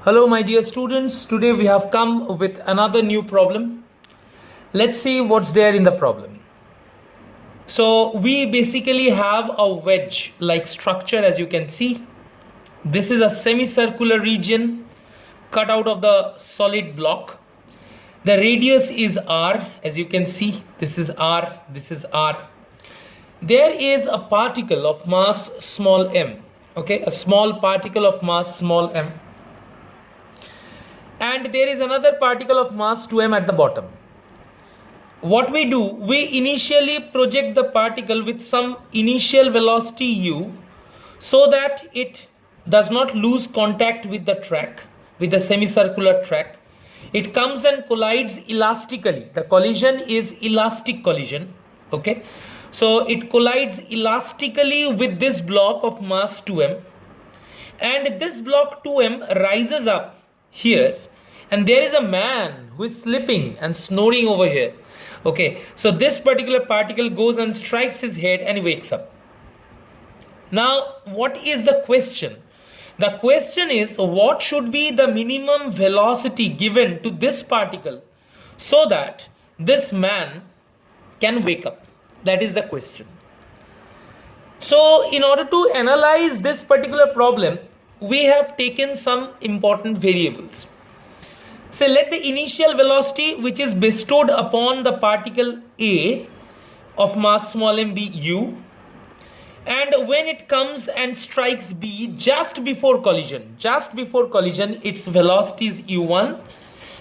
Hello, my dear students. Today we have come with another new problem. Let's see what's there in the problem. So, we basically have a wedge like structure, as you can see. This is a semicircular region cut out of the solid block. The radius is r, as you can see. This is r, this is r. There is a particle of mass small m, okay, a small particle of mass small m, and there is another particle of mass 2m at the bottom. What we do, we initially project the particle with some initial velocity u so that it does not lose contact with the track, with the semicircular track. It comes and collides elastically. The collision is elastic collision, okay. So it collides elastically with this block of mass 2m, and this block 2m rises up here, and there is a man who is sleeping and snoring over here, okay. So this particular particle goes and strikes his head and he wakes up. Now what is the question? The question is, what should be the minimum velocity given to this particle so that this man can wake up? That is the question. So in order to analyze this particular problem, we have taken some important variables. So let the initial velocity which is bestowed upon the particle A of mass small m be u, and when it comes and strikes B just before collision, its velocity is u1,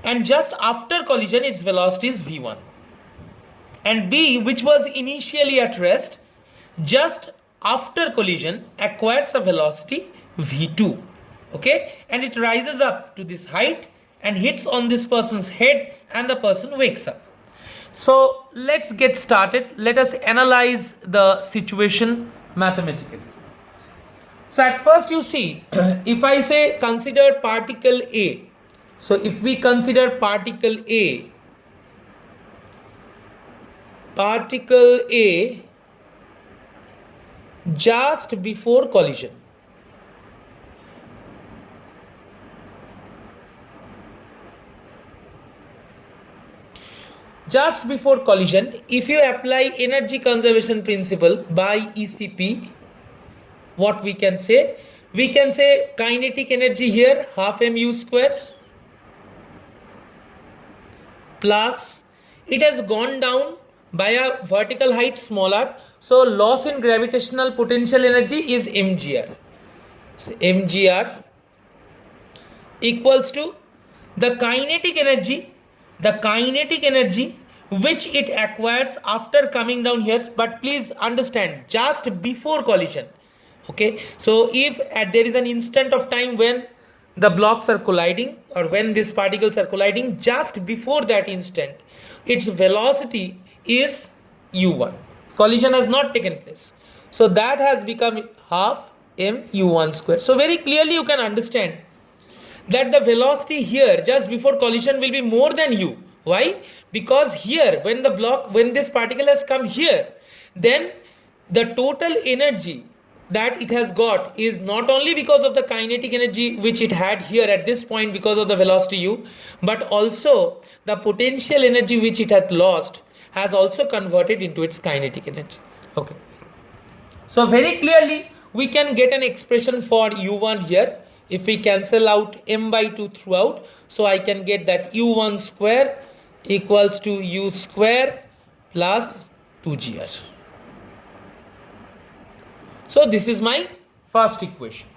and just after collision its velocity is v1. And B, which was initially at rest, just after collision acquires a velocity v2, okay, and it rises up to this height and hits on this person's head and the person wakes up. So let's get started. Let us analyze the situation mathematically. So at first you see, if I say consider particle A, so if we consider particle A just before collision, if you apply energy conservation principle by ECP, what we can say? We can say kinetic energy here half mu square plus it has gone down by a vertical height smaller, so loss in gravitational potential energy is mgr. So mgr equals to the kinetic energy which it acquires after coming down here, but please understand, just before collision, okay. So if there is an instant of time when the blocks are colliding or when these particles are colliding, just before that instant its velocity is u1. Collision has not taken place, so that has become half m u1 square. So very clearly you can understand that the velocity here just before collision will be more than u. Why? Because here when this particle has come here, then the total energy that it has got is not only because of the kinetic energy which it had here at this point because of the velocity u, but also the potential energy which it had lost has also converted into its kinetic energy, okay. So very clearly we can get an expression for u1 here. If we cancel out m by 2 throughout, so I can get that u1 square equals to u square plus 2gr. So this is my first equation.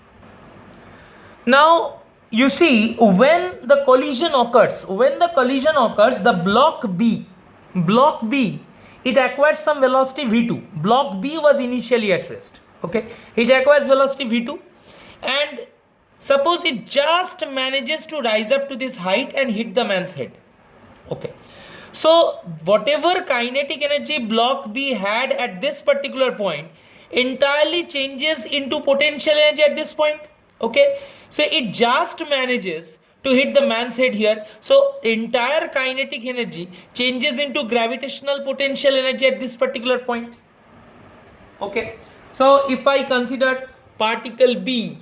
Now you see, when the collision occurs, the block B, it acquires some velocity v2. Block B was initially at rest, okay. It acquires velocity v2, and suppose it just manages to rise up to this height and hit the man's head, okay. So whatever kinetic energy block B had at this particular point entirely changes into potential energy at this point, okay. So it just manages to hit the man's head here, so entire kinetic energy changes into gravitational potential energy at this particular point, okay. So if I consider particle B,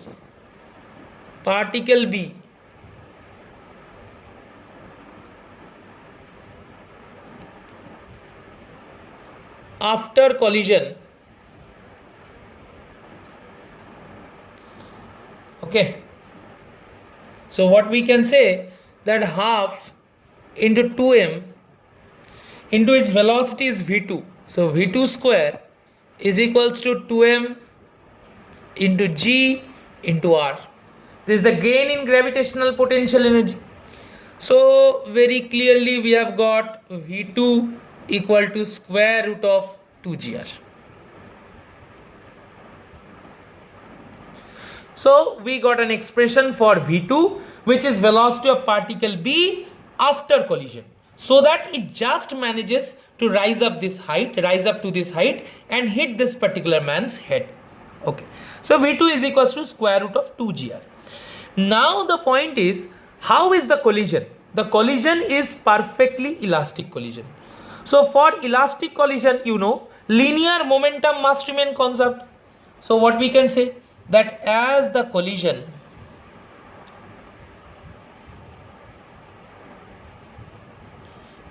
after collision. Okay, so what we can say, that half into 2m into its velocity is v2, so v2 square is equals to 2m into g into r. This is the gain in gravitational potential energy. So very clearly we have got v2 equal to square root of 2gr. So we got an expression for v2, which is velocity of particle b after collision, so that it just manages to rise up to this height and hit this particular man's head. Okay, so v2 is equals to square root of 2gr. Now the point is, how is the collision? The collision is perfectly elastic collision. So for elastic collision, linear momentum must remain constant. So what we can say, that as the collision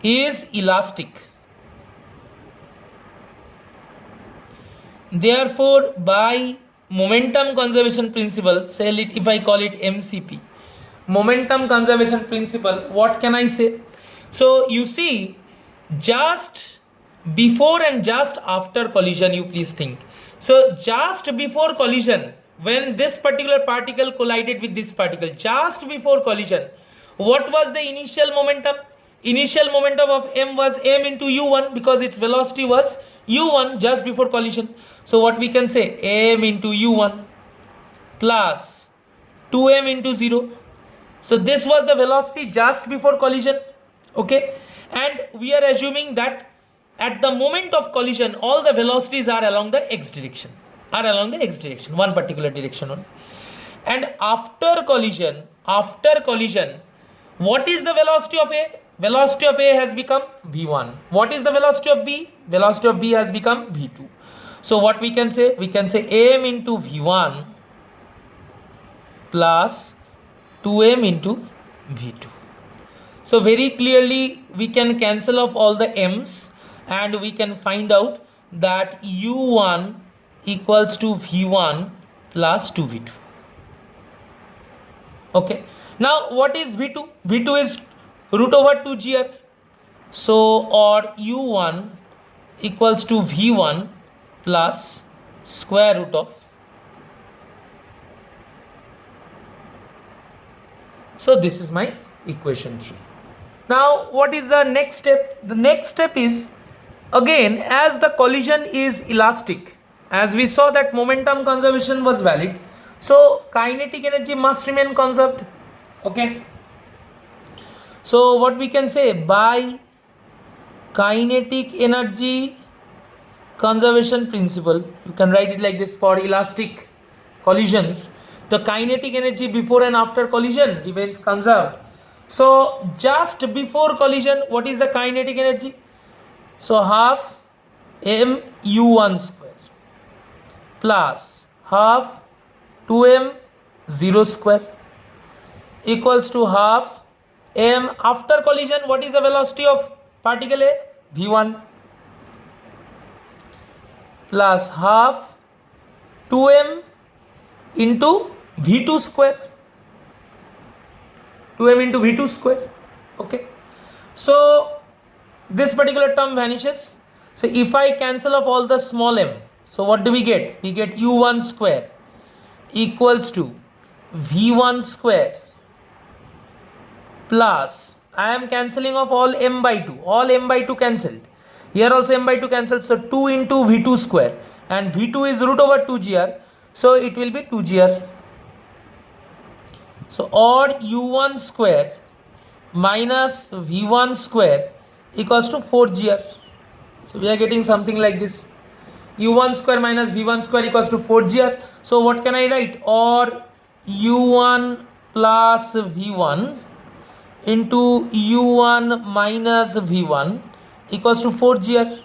is elastic, therefore by momentum conservation principle, say if I call it MCP, momentum conservation principle, what can I say? So you see, just before and just after collision, you please think. So just before collision, when this particular particle collided with this particle, just before collision, what was the initial momentum? Initial momentum of m was m into u1, because its velocity was u1 just before collision. So what we can say, m into u1 plus 2m into 0. So this was the velocity just before collision. Okay, and we are assuming that at the moment of collision all the velocities are along the x direction, one particular direction only. And after collision, what is the velocity of a? Velocity of a has become v1. What is the velocity of b? Velocity of b has become v2. So what we can say, m into v1 plus 2m into v2. So very clearly we can cancel off all the m's and we can find out that u1 equals to v1 plus 2v2. Okay, now what is v2? v2 is root over 2gr. So or u1 equals to v1 plus square root of. So this is my equation 3. Now what is the next step? The next step is, again, as the collision is elastic, as we saw that momentum conservation was valid, so kinetic energy must remain conserved. Okay, so what we can say, by kinetic energy conservation principle, you can write it like this: for elastic collisions, the kinetic energy before and after collision remains conserved. So just before collision, what is the kinetic energy? So half m u1 square plus half 2m 0 square equals to half m after collision. What is the velocity of particle A? v1 plus half 2m into v2 square. 2m into v2 square. Okay, so this particular term vanishes. So if I cancel off all the small m, so what do we get? We get u1 square equals to v1 square plus, I am cancelling off all m by 2. All m by 2 cancelled. Here also m by 2 cancelled. So 2 into v2 square, and v2 is root over 2gr. So it will be 2gr. So or u1 square minus v1 square equals to 4gr. So we are getting something like this: u1 square minus v1 square equals to 4gr. So what can I write? Or u1 plus v1 into u1 minus v1 equals to 4gr.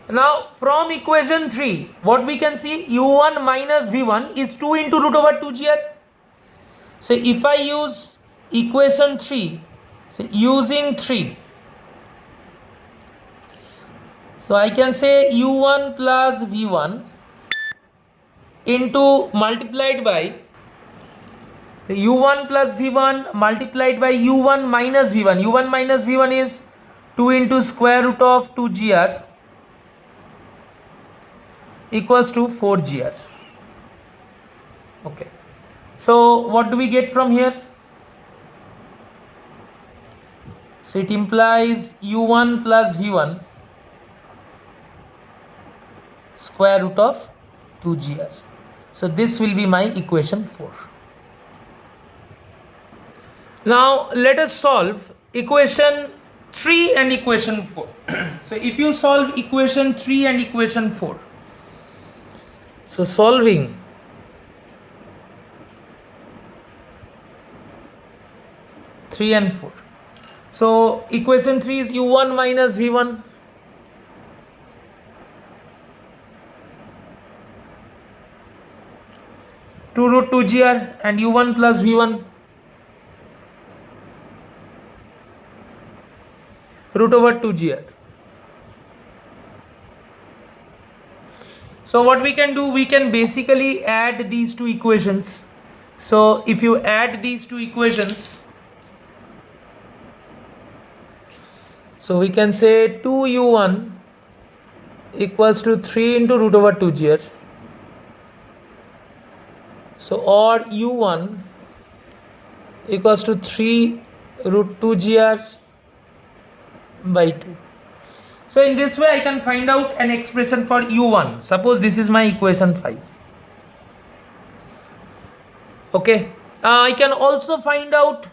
Now from equation 3, what we can see, u1 minus v1 is 2 into root over 2gr. So if I use equation 3, so using 3, So I can say u1 plus v1 into multiplied by u1 plus v1 multiplied by u1 minus v1. u1 minus v1 is 2 into square root of 2gr equals to 4gr. Okay. So what do we get from here? So it implies u1 plus v1 square root of 2gr. So this will be my equation 4. Now let us solve equation 3 and equation 4. So if you solve equation 3 and equation 4, so solving three and 4. So equation 3 is u1 minus v1 2 root 2gr and u1 plus v1 root over 2gr. So what we can do, we can basically add these two equations. So if you add these two equations, so we can say 2u1 equals to 3 into root over 2gr. So or u1 equals to 3 root 2gr by 2. So in this way I can find out an expression for u1. Suppose this is my equation 5. Okay. I can also find out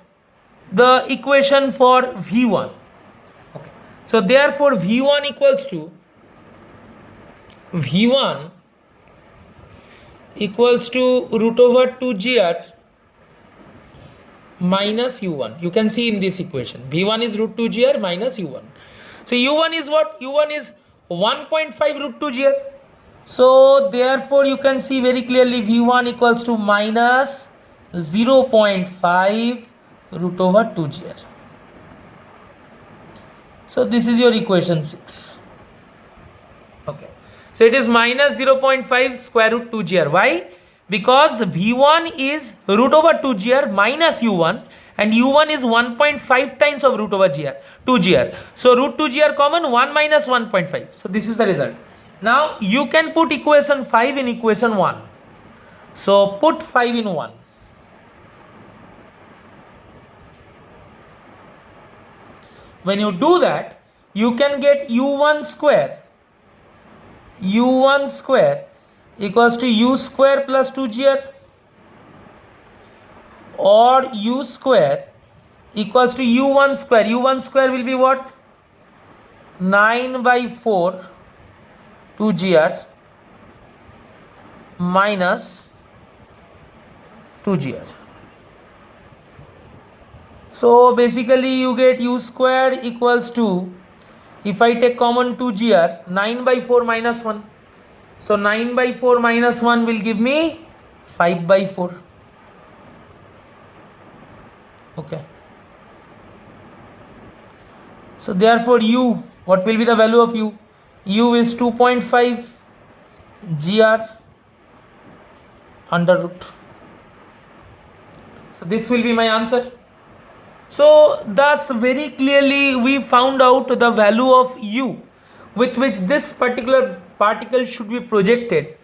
the equation for v1. Okay. So therefore v1 equals to root over 2gr minus u1. You can see in this equation v1 is root 2gr minus u1. So u1 is what? u1 is 1.5 root 2gr. So therefore you can see very clearly v1 equals to minus 0.5 root over 2gr. So this is your equation 6. Okay. So it is minus 0.5 square root 2gr. Why? Because v1 is root over 2gr minus u1 and u1 is 1.5 times of root over 2gr. So root 2gr common, 1 minus 1.5. So this is the result. Now you can put equation 5 in equation 1. So put 5 in 1. When you do that, you can get u1 square equals to u square plus 2gr, or u square equals to u1 square. u1 square will be what? 9 by 4 2gr minus 2gr. So basically you get u square equals to, if I take common 2gr, 9 by 4 minus 1. So 9 by 4 minus 1 will give me 5 by 4. Okay. So therefore u, what will be the value of u? U is 2.5 gr under root. So this will be my answer. So thus very clearly we found out the value of u with which this particular particle should be projected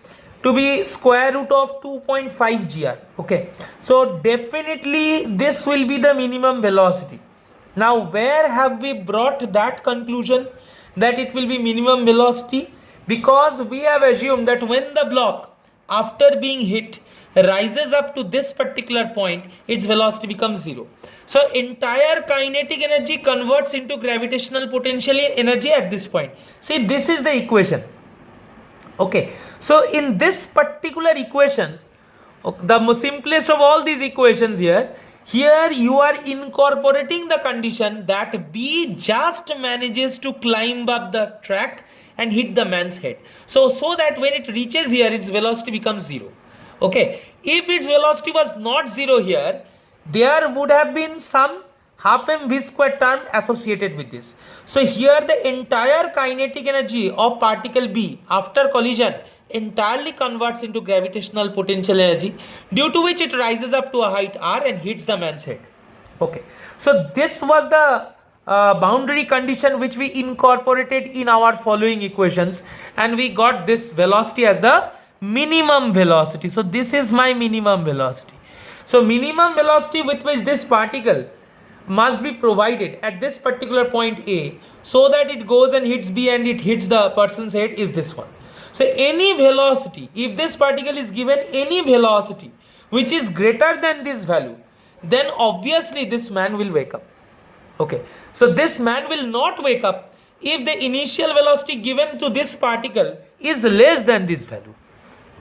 to be square root of 2.5 gr. Okay. So definitely this will be the minimum velocity. Now where have we brought that conclusion that it will be minimum velocity? Because we have assumed that when the block after being hit rises up to this particular point, its velocity becomes 0. So entire kinetic energy converts into gravitational potential energy at this point. See, this is the equation. Okay, so in this particular equation, the simplest of all these equations here you are incorporating the condition that B just manages to climb up the track and hit the man's head. So that when it reaches here, its velocity becomes 0. Okay, if its velocity was not 0 here, there would have been some half m v square term associated with this. So here the entire kinetic energy of particle B after collision entirely converts into gravitational potential energy, due to which it rises up to a height r and hits the man's head. Okay, so this was the boundary condition which we incorporated in our following equations, and we got this velocity as the minimum velocity. So this is my minimum velocity. So minimum velocity with which this particle must be provided at this particular point A, so that it goes and hits B and it hits the person's head, is this one. So any velocity, if this particle is given any velocity which is greater than this value, then obviously this man will wake up. Okay, so this man will not wake up if the initial velocity given to this particle is less than this value.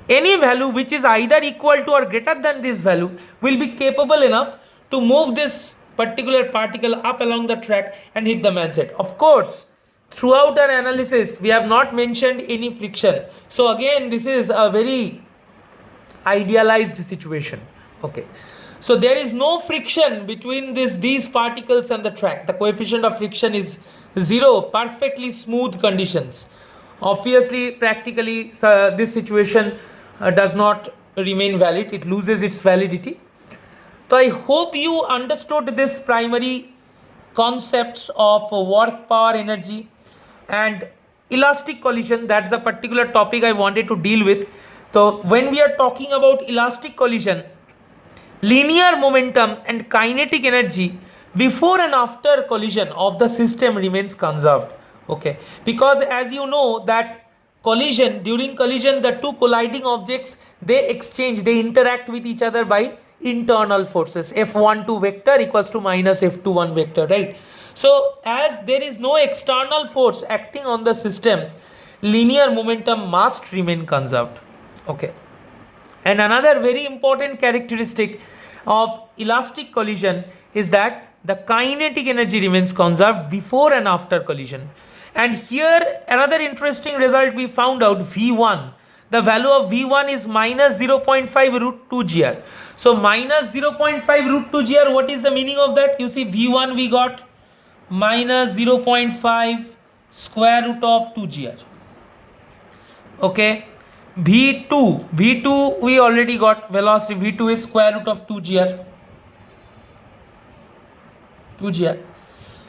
Any value which is either equal to or greater than this value will be capable enough to move this particular particle up along the track and hit the man's head. Of course, throughout our analysis we have not mentioned any friction. So again, this is a very idealized situation. Okay, so there is no friction between these particles and the track. The coefficient of friction is 0, perfectly smooth conditions. Obviously, practically, this situation does not remain valid, it loses its validity. So I hope you understood this primary concepts of work, power, energy and elastic collision. That's the particular topic I wanted to deal with. So when we are talking about elastic collision, linear momentum and kinetic energy before and after collision of the system remains conserved. Okay, because as you know that during collision, the two colliding objects, they interact with each other by internal forces. F12 vector equals to minus F21 vector, right? So as there is no external force acting on the system, linear momentum must remain conserved. Okay, and another very important characteristic of elastic collision is that the kinetic energy remains conserved before and after collision. And here another interesting result we found out, V1. The value of V1 is minus 0.5 root 2 gr. So minus 0.5 root 2 gr, what is the meaning of that? You see V1 we got minus 0.5 square root of 2 gr. Okay, V2 we already got velocity. V2 is square root of 2 gr.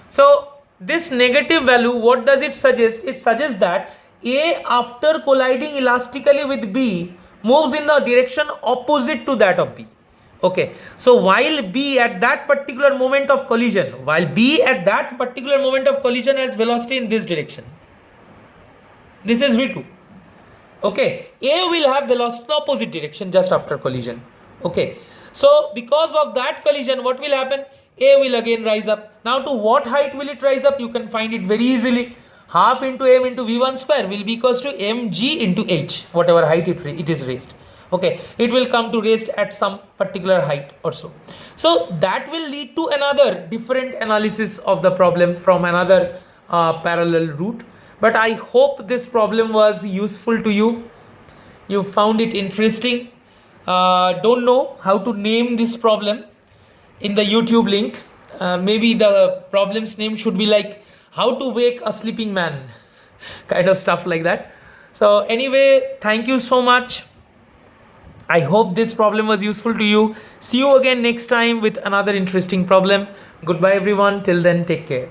So this negative value, what does it suggest? It suggests that A, after colliding elastically with B, moves in the direction opposite to that of B. Okay, so while B at that particular moment of collision, has velocity in this direction, this is V2. Okay, A will have velocity in the opposite direction just after collision. Okay, so because of that collision, what will happen? A will again rise up. Now to what height will it rise up? You can find it very easily. Half into m into v1 square will be equals to mg into h, whatever height it is raised. Okay, it will come to rest at some particular height or so. So that will lead to another different analysis of the problem from another parallel route. But I hope this problem was useful to you. You found it interesting. Don't know how to name this problem. In the YouTube link, maybe the problem's name should be like how to wake a sleeping man, kind of stuff like that. So anyway, thank you so much. I hope this problem was useful to you. See you again next time with another interesting problem. Goodbye everyone. Till then, take care.